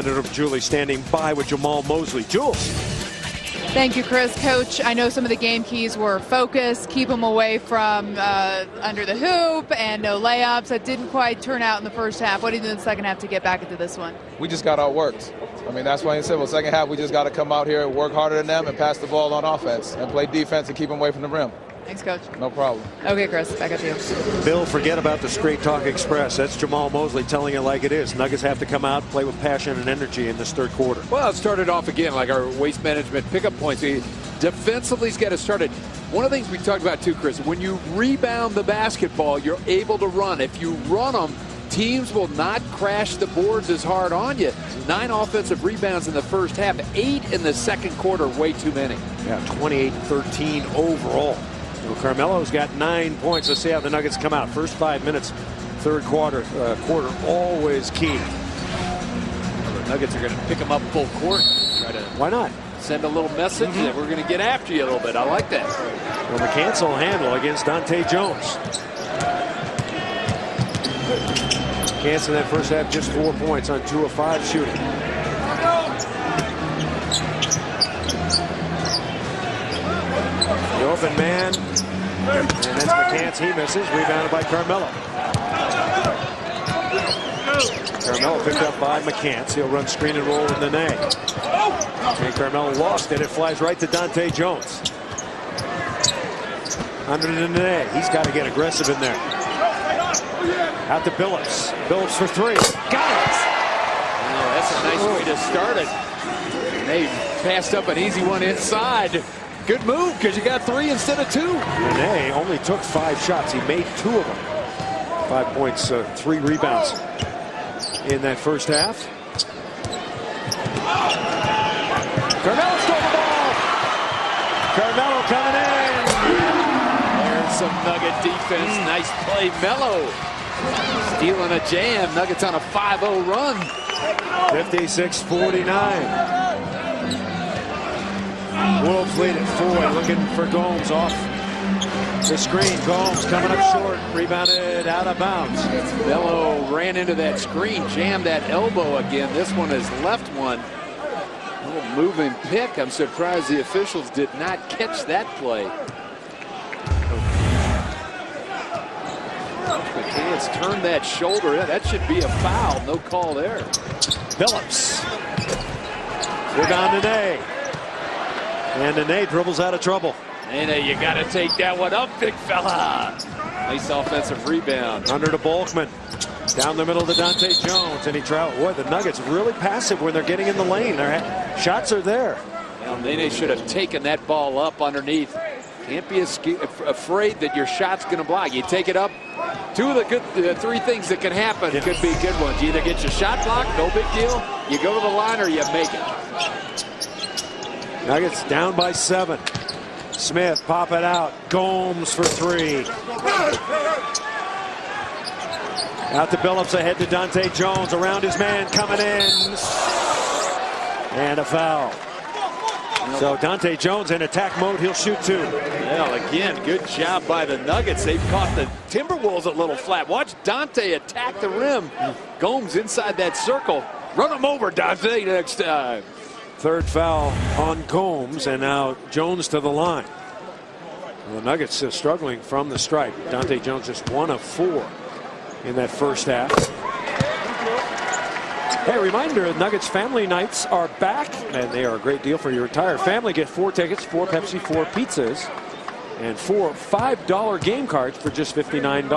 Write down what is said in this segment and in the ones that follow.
Of Julie standing by with Jamal Mosley. Jules. Thank you, Chris. Coach, I know some of the game keys were focus, keep them away from under the hoop, and no layups. That didn't quite turn out in the first half. What do you do in the second half to get back into this one? We just got outworked. I mean, that's why in simple. Second half, we just got to come out here, work harder than them, and pass the ball on offense, and play defense and keep them away from the rim. Thanks, Coach. No problem. Okay, Chris, back up to you. Bill, forget about the Straight Talk Express. That's Jamal Mosley telling it like it is. Nuggets have to come out, play with passion and energy in this third quarter. Well, it started off again like our waste management pickup points. Defensively, he's got it started. One of the things we talked about too, Chris, when you rebound the basketball, you're able to run. If you run them, teams will not crash the boards as hard on you. 9 offensive rebounds in the first half, 8 in the second quarter, way too many. Yeah, 28-13 overall. Well, Carmelo's got 9 points. Let's see how the Nuggets come out. First 5 minutes, third quarter, always key. The Nuggets are going to pick them up full court. Try to Why not? Send a little message that we're going to get after you a little bit. I like that. Well, McCants will handle against Dante Jones. McCants in that first half just 4 points on 2 of 5 shooting. The open man, and that's McCants. He misses. Rebounded by Carmelo. Carmelo picked up by McCants. He'll run screen and roll with Nene. And Carmelo lost it. It flies right to Dante Jones. Under Nene. He's got to get aggressive in there. Out to Billups. Billups for 3. Got it! Oh, that's a nice way to start it. They passed up an easy one inside. Good move because you got 3 instead of 2. Nene only took 5 shots. He made 2 of them. 5 points, 3 rebounds in that first half. Carmelo stole the ball. Carmelo coming in. There's some Nugget defense. Nice play, Melo. Stealing a jam. Nuggets on a 5-0 run. 56-49. Wolves lead at 4. Looking for Gomes off the screen. Gomes coming up short. Rebounded out of bounds. Melo ran into that screen. Jammed that elbow again. This one is left one. A little moving pick. I'm surprised the officials did not catch that play. McCants turned that shoulder. That should be a foul. No call there. Billups. Rebound Nene. And Nene dribbles out of trouble. Nene, you got to take that one up, big fella. Nice offensive rebound. Under to Bulkman. Down the middle to Dante Jones. And he traveled. Boy, the Nuggets really passive when they're getting in the lane. Their shots are there. Well, Nene should have taken that ball up underneath. Can't be afraid that your shot's going to block. You take it up. 2 of the 3 things that can happen could be good ones. You either get your shot blocked, no big deal. You go to the line or you make it. Nuggets down by 7. Smith pop it out. Gomes for 3. Out to Billups, ahead to Dante Jones. Around his man, coming in. And a foul. So Dante Jones in attack mode. He'll shoot 2. Well, again, good job by the Nuggets. They've caught the Timberwolves a little flat. Watch Dante attack the rim. Gomes inside that circle. Run him over, Dante, next time. Third foul on Gomes, and now Jones to the line. Well, the Nuggets are struggling from the stripe. Dante Jones just 1 of 4 in that first half. Hey, reminder, Nuggets family nights are back, and they are a great deal for your entire family. Get 4 tickets, 4 Pepsi, 4 pizzas, and 4 $5 game cards for just $59.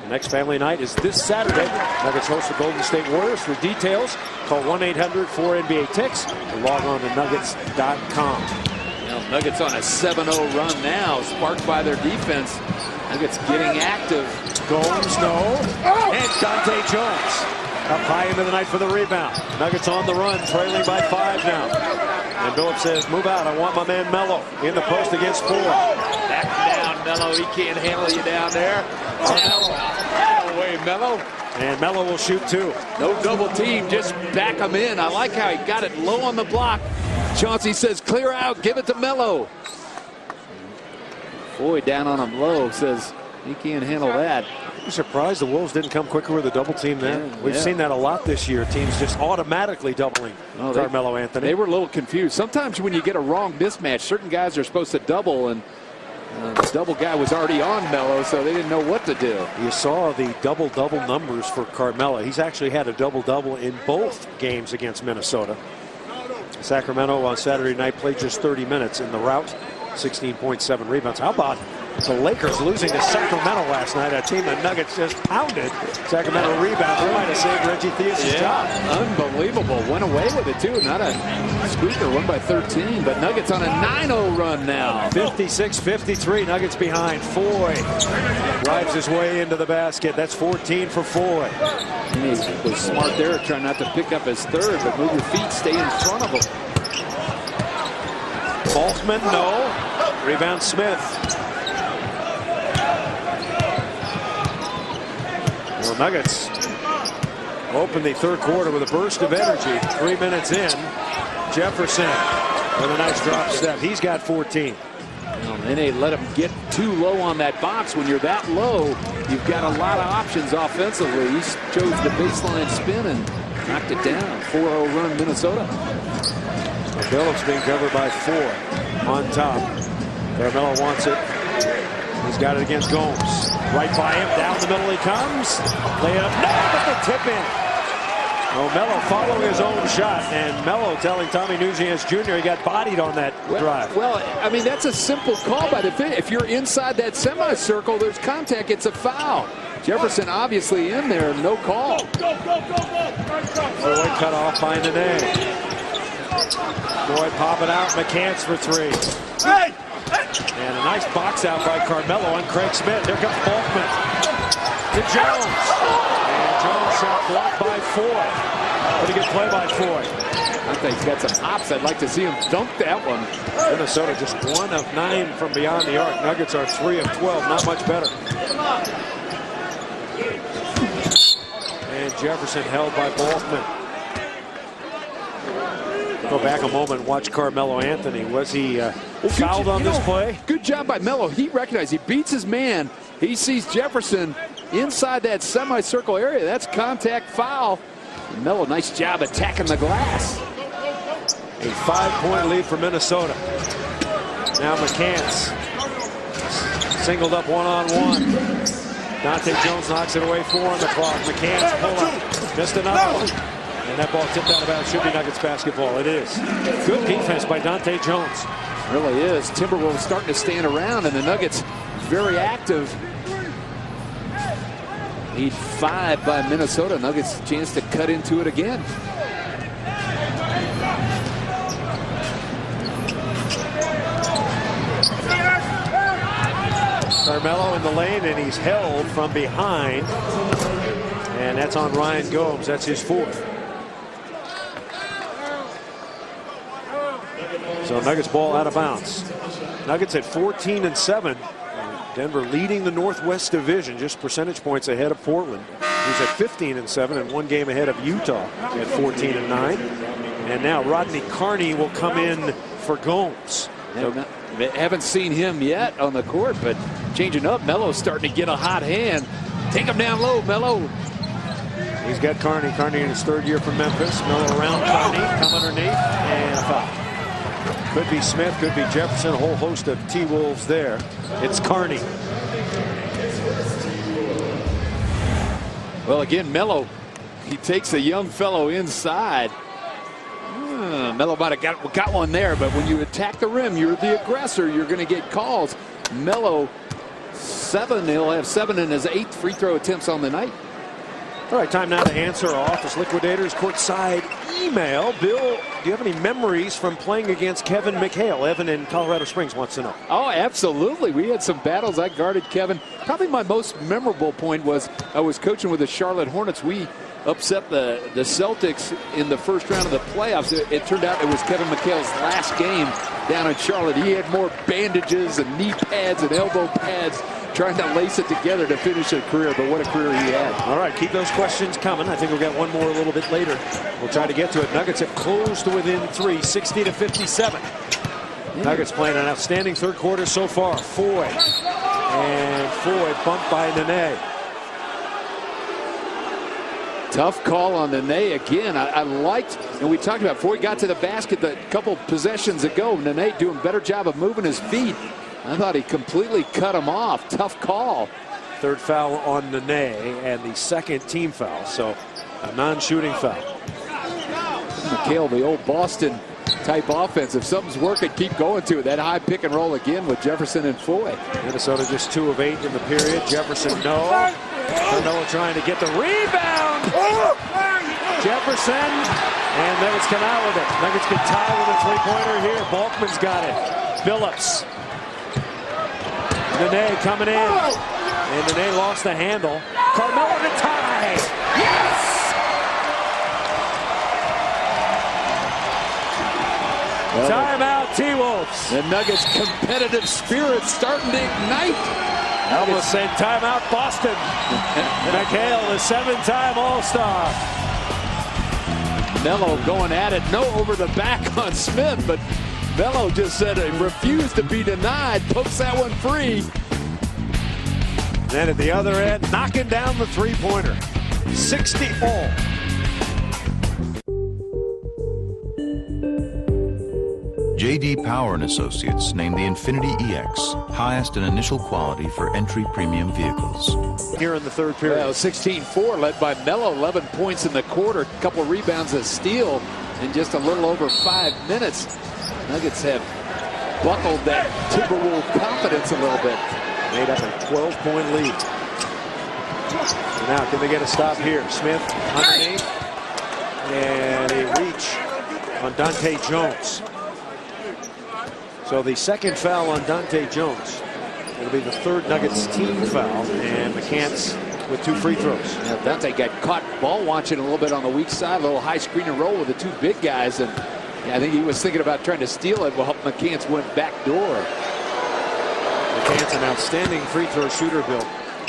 The next family night is this Saturday. Nuggets host the Golden State Warriors. For details, call 1-800-4NBA-TICKS or log on to nuggets.com. Well, Nuggets on a 7-0 run now, sparked by their defense. Nuggets getting active. Gomes, no. And Dante Jones up high into the night for the rebound. Nuggets on the run, trailing by 5 now. And Billups says, move out. I want my man Melo in the post against 4. Back down, Melo. He can't handle you down there. Get away, Melo. And Melo will shoot 2. No double team, just back him in. I like how he got it low on the block. Chauncey says, clear out, give it to Melo. Boy, down on him low, says, He can't handle that. I'm surprised the Wolves didn't come quicker with a double team there. Yeah, We've seen that a lot this year. Teams just automatically doubling Carmelo Anthony. They were a little confused. Sometimes when you get a wrong mismatch, certain guys are supposed to double, and the double guy was already on Melo, so they didn't know what to do. You saw the double-double numbers for Carmelo. He's actually had a double-double in both games against Minnesota. Sacramento on Saturday night played just 30 minutes in the rout, 16.7 rebounds. How about the Lakers losing to Sacramento last night? A team the Nuggets just pounded. Sacramento rebound. They might have saved Reggie Theus' job. Unbelievable. Went away with it, too. Not a squeaker. Won by 13. But Nuggets on a 9-0 run now. 56-53. Nuggets behind. Foy drives his way into the basket. That's 14 for Foy. He was smart there, trying not to pick up his third, but move your feet, stay in front of him. Balkman, no. Rebound Smith. Well, Nuggets open the third quarter with a burst of energy. 3 minutes in. Jefferson with a nice drop step. He's got 14. Well, they didn't let him get too low on that box. When you're that low, you've got a lot of options offensively. He chose the baseline spin and knocked it down. 4-0 run Minnesota. Phillips being covered by Four on top. Carmelo wants it. He's got it against Gomes. Right by him, down the middle he comes. Lay it up, no, but the tip in. Oh, Melo following his own shot, and Melo telling Tommy Nugent Jr. he got bodied on that drive. Well, I mean, that's a simple call by the fit. If you're inside that semicircle, there's contact, it's a foul. Jefferson obviously in there, no call. Boyd cut off by Nene. Boyd popping out, McCants for three. And a nice box out by Carmelo on Craig Smith. Here comes Balkman to Jones. And Jones shot blocked by Foy. Pretty good play by Foy. I think he's got some hops. I'd like to see him dunk that one. Minnesota just 1 of 9 from beyond the arc. Nuggets are 3 of 12. Not much better. And Jefferson held by Balkman. Go back a moment and watch Carmelo Anthony. Was he fouled on this play? Good job by Melo. He recognized, he beats his man. He sees Jefferson inside that semicircle area. That's contact foul. And Melo, nice job attacking the glass. A 5-point lead for Minnesota. Now McCants singled up one-on-one. Dante Jones knocks it away, 4 on the clock. McCants pull up. Missed another one. And that ball tipped out of bounds. Should be Nuggets basketball. It is. Good defense by Dante Jones. Really is. Timberwolves starting to stand around, and the Nuggets very active. Lead 5 by Minnesota. Nuggets chance to cut into it again. Carmelo in the lane, and he's held from behind. And that's on Ryan Gomes. That's his 4th. So Nuggets ball out of bounds. Nuggets at 14-7. Denver leading the Northwest Division, just percentage points ahead of Portland, who's at 15-7 and 1 game ahead of Utah at 14-9. And now Rodney Carney will come in for Gomes. Haven't seen him yet on the court, but changing up. Melo's starting to get a hot hand. Take him down low, Melo. He's got Carney. Carney in his 3rd year from Memphis. Melo around Carney, come underneath, and a foul. Could be Smith, could be Jefferson, a whole host of T-Wolves there. It's Carney. Well, again, Melo, he takes the young fellow inside. Melo might have got one there, but when you attack the rim, you're the aggressor. You're going to get calls. Melo, 7. He'll have 7 in his 8th free throw attempts on the night. All right, time now to answer our Office Liquidators courtside email. Bill, do you have any memories from playing against Kevin McHale? Evan in Colorado Springs wants to know. Oh, absolutely. We had some battles. I guarded Kevin. Probably my most memorable point was I was coaching with the Charlotte Hornets. We upset the Celtics in the first round of the playoffs. It turned out it was Kevin McHale's last game down in Charlotte. He had more bandages and knee pads and elbow pads trying to lace it together to finish a career, but what a career he had. All right, keep those questions coming. I think we'll get one more a little bit later. We'll try to get to it. Nuggets have closed to within 3, 60-57. Nuggets playing an outstanding 3rd quarter so far. Foy And Foy bumped by Nene. Tough call on Nene again. I liked, and we talked about before he got to the basket a couple possessions ago, Nene doing a better job of moving his feet. I thought he completely cut him off. Tough call. Third foul on Nene and the second team foul, so a non-shooting foul. McHale, the old Boston type offense. If something's working, keep going to it. That high pick and roll again with Jefferson and Foy. Minnesota just 2 of 8 in the period. Jefferson, no. Carmelo trying to get the rebound. Jefferson, and Nuggets come out with it. Nuggets can tie with a three-pointer here. Balkman's got it. Phillips. Nene coming in. And Nene lost the handle. Carmelo to tie. Yes! Well, timeout, T-Wolves. The Nuggets' competitive spirit starting to ignite. I almost said timeout, Boston. McHale, the 7-time All-Star. Melo going at it. No over the back on Smith, but Melo just said he refused to be denied. Pokes that one free. Then at the other end, knocking down the three-pointer. 60 all. J.D. Power & Associates named the Infiniti EX highest in initial quality for entry premium vehicles. Here in the third period. Well, 16-4 led by Melo, 11 points in the quarter, a couple rebounds, a steal in just a little over 5 minutes. Nuggets have buckled that Timberwolves confidence a little bit. Made up a 12-point lead. So now can they get a stop here? Smith underneath. And a reach on Dante Jones. So the second foul on Dante Jones. It'll be the third Nuggets team foul, and McCants with 2 free throws. Yeah, Dante got caught ball watching a little bit on the weak side, a little high screen and roll with the 2 big guys, and yeah, I think he was thinking about trying to steal it while McCants went back door. McCants an outstanding free throw shooter, Bill,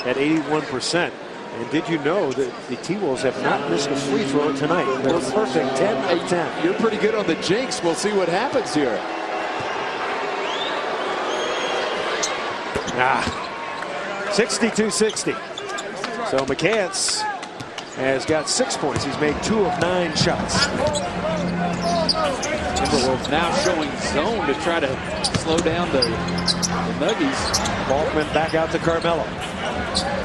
at 81%. And did you know that the T-Wolves have not missed a free throw tonight? They're perfect 10 of 10. You're pretty good on the jinx. We'll see what happens here. 62-60. So McCants has got 6 points. He's made 2 of 9 shots. Timberwolves now showing zone to try to slow down the Nuggies. Balkman back out to Carmelo.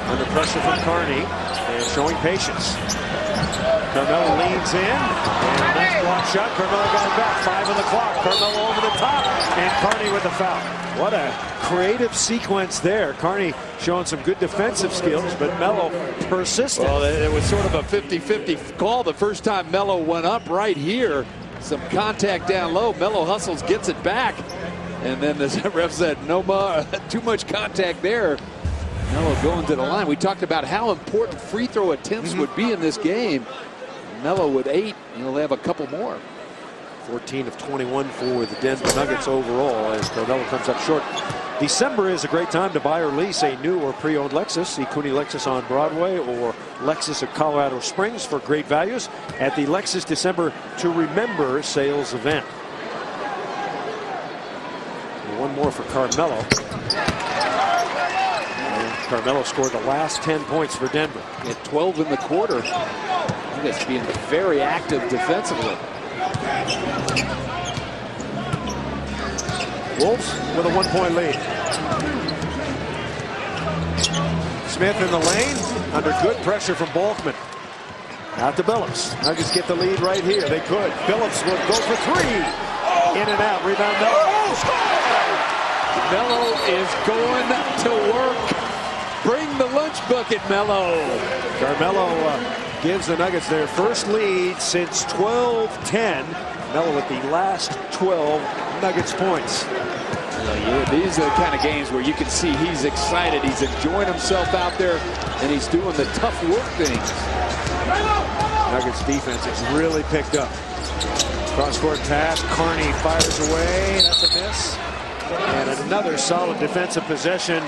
Under pressure from Carney and showing patience. Carmelo leans in, and nice block shot. Carmelo got it back. 5 on the clock. Carmelo over the top, and Carney with the foul. What a creative sequence there. Carney showing some good defensive skills, but Melo persistent. Well, it was sort of a 50-50 call the first time Melo went up right here. Some contact down low. Melo hustles, gets it back, and then the ref said no more, too much contact there. Melo going to the line. We talked about how important free throw attempts would be in this game. Melo with 8, he'll have a couple more. 14 of 21 for the Denver Nuggets overall as Carmelo comes up short. December is a great time to buy or lease a new or pre-owned Lexus. See Cooney Lexus on Broadway or Lexus of Colorado Springs for great values at the Lexus December to Remember sales event. And one more for Carmelo. And Carmelo scored the last 10 points for Denver. At 12 in the quarter. Nuggets being very active defensively. Wolves with a 1-point lead. Smith in the lane under good pressure from Balkman. Out to Phillips. Nuggets get the lead right here. They could. Phillips will go for 3. In and out. Rebound. No. Melo is going to work. Bring the lunch bucket, Melo. Carmelo gives the Nuggets their first lead since 12-10. Melo with the last 12 Nuggets points. These are the kind of games where you can see he's excited. He's enjoying himself out there, and he's doing the tough work things. Nuggets defense has really picked up. Cross-court pass. Carney fires away. That's a miss. And another solid defensive possession.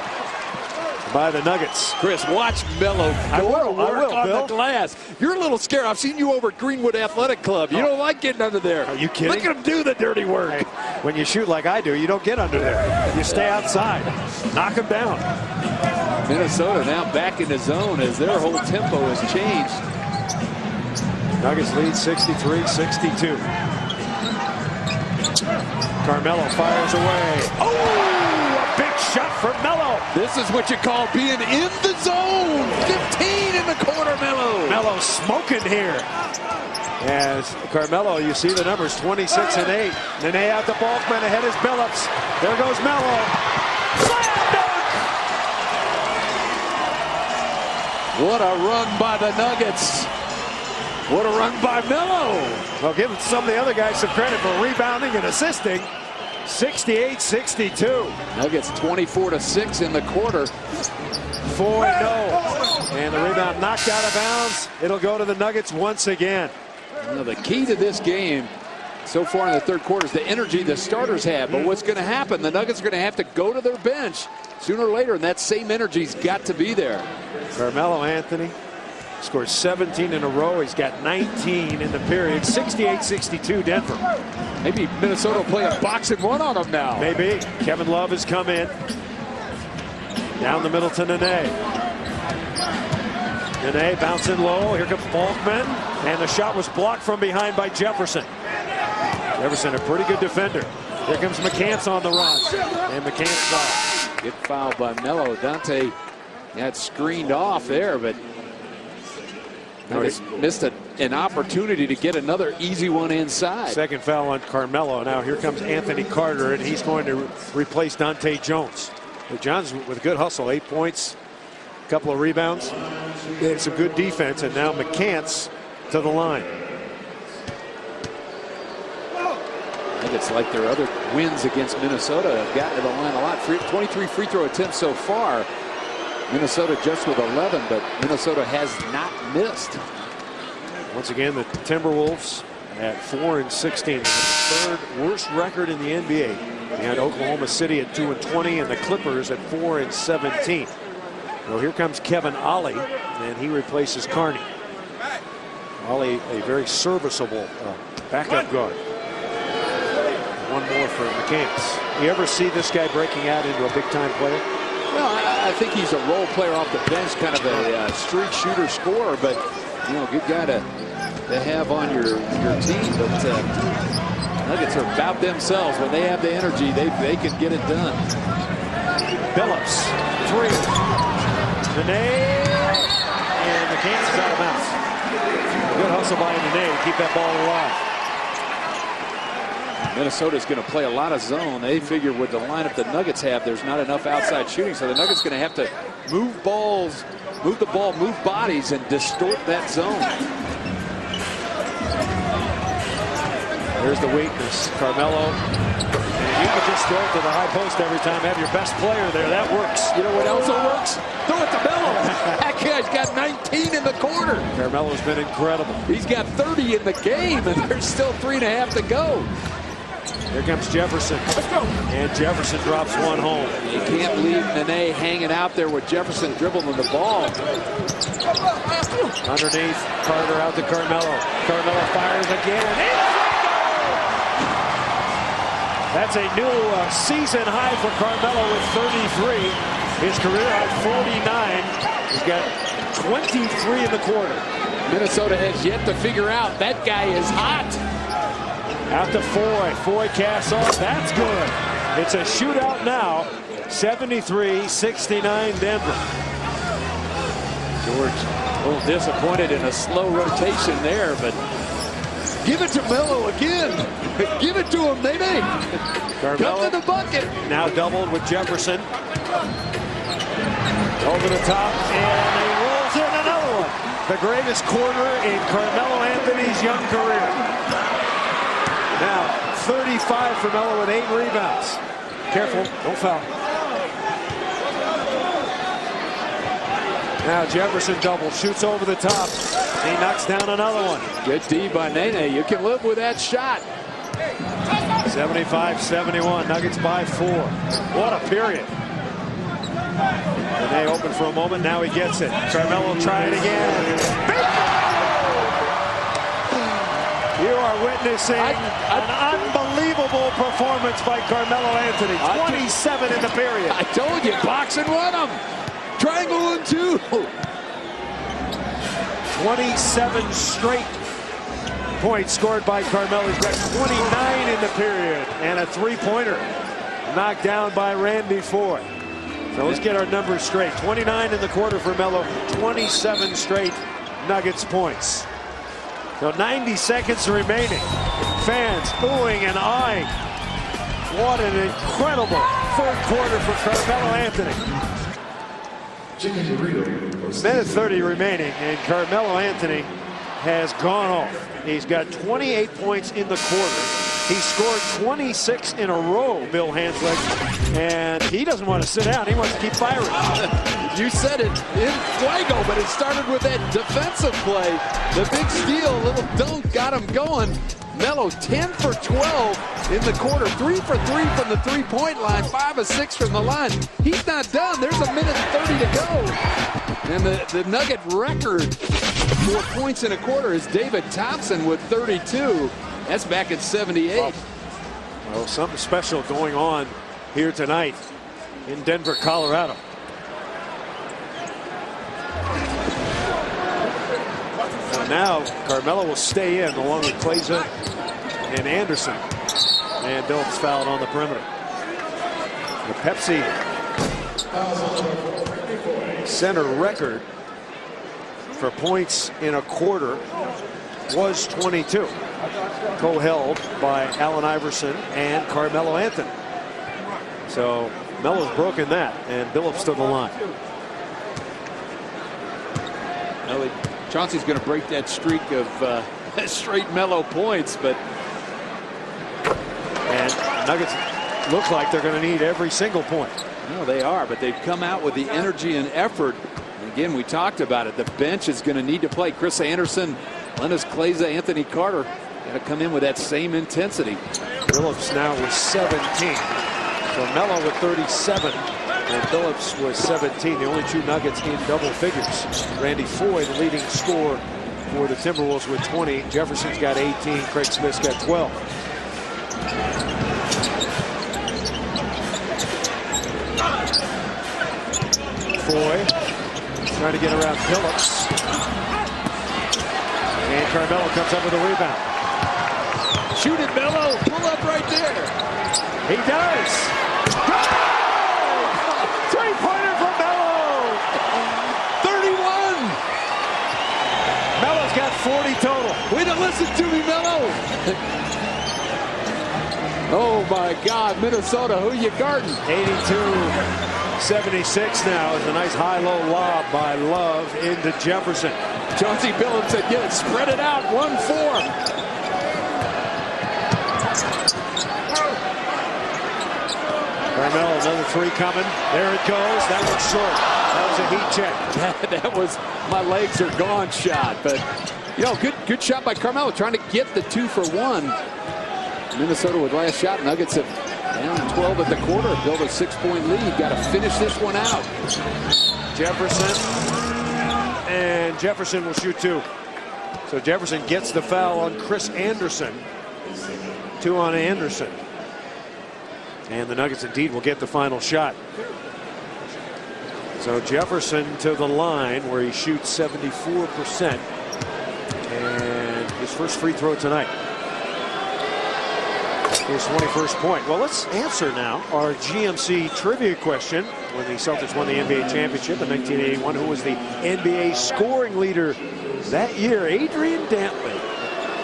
by the Nuggets. Chris, watch Melo go to work on Bill. the glass. You're a little scared. I've seen you over at Greenwood Athletic Club. You don't like getting under there. Are you kidding? Look at him do the dirty work. Hey, when you shoot like I do, you don't get under there. You stay outside. Knock him down. Minnesota now back in the zone as their whole tempo has changed. Nuggets lead 63-62. Carmelo fires away. Oh, a big shot for Melo. This is what you call being in the zone. 15 in the corner, Melo. Melo smoking here. As Carmelo, you see the numbers, 26 and 8. Nene out to Balkman, ahead is Billups. There goes Melo. Slam dunk! What a run by the Nuggets. What a run by Melo. Well, give some of the other guys some credit for rebounding and assisting. 68-62. Nuggets 24-6 in the quarter. 4-0. And the rebound knocked out of bounds. It'll go to the Nuggets once again. Now, the key to this game so far in the third quarter is the energy the starters have. But what's going to happen? The Nuggets are going to have to go to their bench sooner or later, and that same energy's got to be there. Carmelo Anthony scored 17 in a row. He's got 19 in the period. 68-62 Denver. Maybe Minnesota will play a box and one on them now. Maybe. Kevin Love has come in. Down the middle to Nene. Nene bouncing low. Here comes Balkman. And the shot was blocked from behind by Jefferson. Jefferson, a pretty good defender. Here comes McCants on the run. And McCants foul. Good foul by Melo. Dante got screened off there, but missed an opportunity to get another easy one inside. Second foul on Carmelo. Now here comes Anthony Carter, and he's going to replace Dante Jones. Jones with good hustle, 8 points, a couple of rebounds. They had some good defense, and now McCants to the line. I think it's like their other wins against Minnesota have gotten to the line a lot. 23 free throw attempts so far. Minnesota just with 11, but Minnesota has not missed. Once again, the Timberwolves at 4-16, the third worst record in the NBA. Behind Oklahoma City at 2-20, and the Clippers at 4-17. Well, here comes Kevin Ollie, and he replaces Carney. Ollie, a very serviceable backup guard. One more for McCants. You ever see this guy breaking out into a big-time player? Well, I think he's a role player off the bench, kind of a streak shooter scorer, but you know, good guy to have on your team. But Nuggets are about themselves. When they have the energy, they can get it done. Billups, 3. Nene, and McCants is out of bounds. Good hustle by Nene to keep that ball alive. Minnesota's going to play a lot of zone. They figure with the lineup the Nuggets have, there's not enough outside shooting, so the Nuggets going to have to move balls, move the ball, move bodies, and distort that zone. There's the weakness. Carmelo. And you can just throw it to the high post every time. Have your best player there. That works. You know what also works? Throw it to Melo. That guy's got 19 in the quarter. Carmelo's been incredible. He's got 30 in the game, and there's still 3.5 to go. Here comes Jefferson. And Jefferson drops one home. You can't leave Nene hanging out there with Jefferson dribbling the ball. Underneath, Carter out to Carmelo. Carmelo fires again. That's a new season high for Carmelo with 33. His career high 49. He's got 23 in the quarter. Minnesota has yet to figure out that guy is hot. Out to Foy. Foy casts off. That's good. It's a shootout now. 73-69 Denver. George a little disappointed in a slow rotation there, but give it to Melo again. Give it to him, Nene. Carmelo come to the bucket. Now doubled with Jefferson. Over the top, and he rolls in another one. The greatest quarter in Carmelo Anthony's young career. Now 35 for Melo with 8 rebounds. Careful, don't foul. Now Jefferson double, shoots over the top. He knocks down another one. Good D by Nene. You can live with that shot. 75-71, Nuggets by 4. What a period. They open for a moment. Now he gets it. Carmelo trying again. You are witnessing an unbelievable performance by Carmelo Anthony. 27 in the period. I told you, box and run them. Triangle and 2. 27 straight points scored by Carmelo. He's got 29 in the period. And a three-pointer knocked down by Randy Foye. So let's get our numbers straight. 29 in the quarter for Melo. 27 straight Nuggets points. So 90 seconds remaining. Fans oohing and eyeing. What an incredible third quarter for Carmelo Anthony. Minute 30 remaining, and Carmelo Anthony has gone off. He's got 28 points in the quarter. He scored 26 in a row, Bill Hanslick, and he doesn't want to sit down. He wants to keep firing. You said it in fuego, but it started with that defensive play. The big steal, little dunk got him going. Melo 10 for 12 in the quarter, 3 for 3 from the three-point line, 5 of 6 from the line. He's not done. There's a minute 30 to go. And the Nugget record for points in a quarter is David Thompson with 32. That's back at 78. Well, something special going on here tonight in Denver, Colorado. And now Carmelo will stay in along with Kleza and Anderson. And Billups fouled on the perimeter. The Pepsi Center record for points in a quarter was 22. Co-held by Allen Iverson and Carmelo Anthony. So Melo's broken that, and Billups to the line. Chauncey's going to break that streak of straight Melo points, but and Nuggets look like they're going to need every single point. No, they are, but they've come out with the energy and effort. And again, we talked about it. The bench is going to need to play. Chris Anderson, Lennox Kleza, Anthony Carter got to come in with that same intensity. Billups now with 17. So Melo with 37. And Billups was 17, the only two Nuggets in double figures. Randy Foye, the leading scorer for the Timberwolves with 20. Jefferson's got 18. Craig Smith's got 12. Foye trying to get around Billups. And Carmelo comes up with a rebound. Shoot it, Melo. Pull up right there. He does. Three-pointer from Melo. 31. Melo's got 40 total. Way to listen to me, Melo. Oh, my God. Minnesota, who you guarding? 82-76 now is a nice high-low lob by Love into Jefferson. Chauncey Billups said, get it, spread it out, 1-4. Carmelo, another three coming. There it goes. That one's short. That was a heat check. That was my legs are gone shot. But, you know, good shot by Carmelo trying to get the 2 for 1. Minnesota with last shot. Nuggets have down 12 at the quarter. Build a 6-point lead. Got to finish this one out. Jefferson. And Jefferson will shoot 2. So Jefferson gets the foul on Chris Anderson. 2 on Anderson. And the Nuggets indeed will get the final shot. So Jefferson to the line where he shoots 74%. And his first free throw tonight. His 21st point. Well, let's answer now our GMC trivia question. When the Celtics won the NBA championship in 1981, who was the NBA scoring leader that year? Adrian Dantley.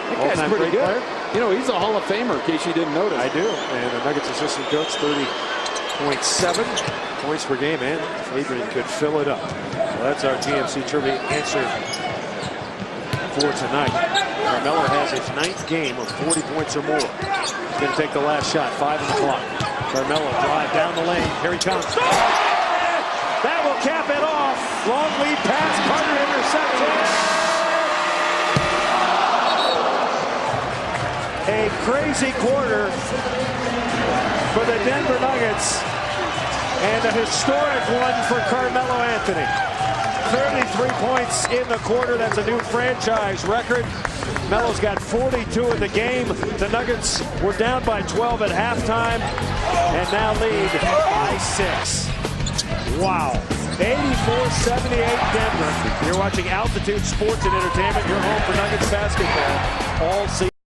That guy's pretty good. Player. You know, he's a Hall of Famer, in case you didn't notice. I do. And the Nuggets assistant coach, 30.7 points per game, and Adrian could fill it up. So that's our GMC trivia answer for tonight. Carmelo has his 9th game of 40 points or more. He's going to take the last shot, 5 on the clock. Carmelo drive down the lane. Here he comes. That will cap it off. Long lead pass. Carter intercepted. A crazy quarter for the Denver Nuggets. And a historic one for Carmelo Anthony. 33 points in the quarter. That's a new franchise record. Melo's got 42 in the game. The Nuggets were down by 12 at halftime and now lead by 6. Wow. 84-78 Denver. You're watching Altitude Sports and Entertainment. Your home for Nuggets basketball all season.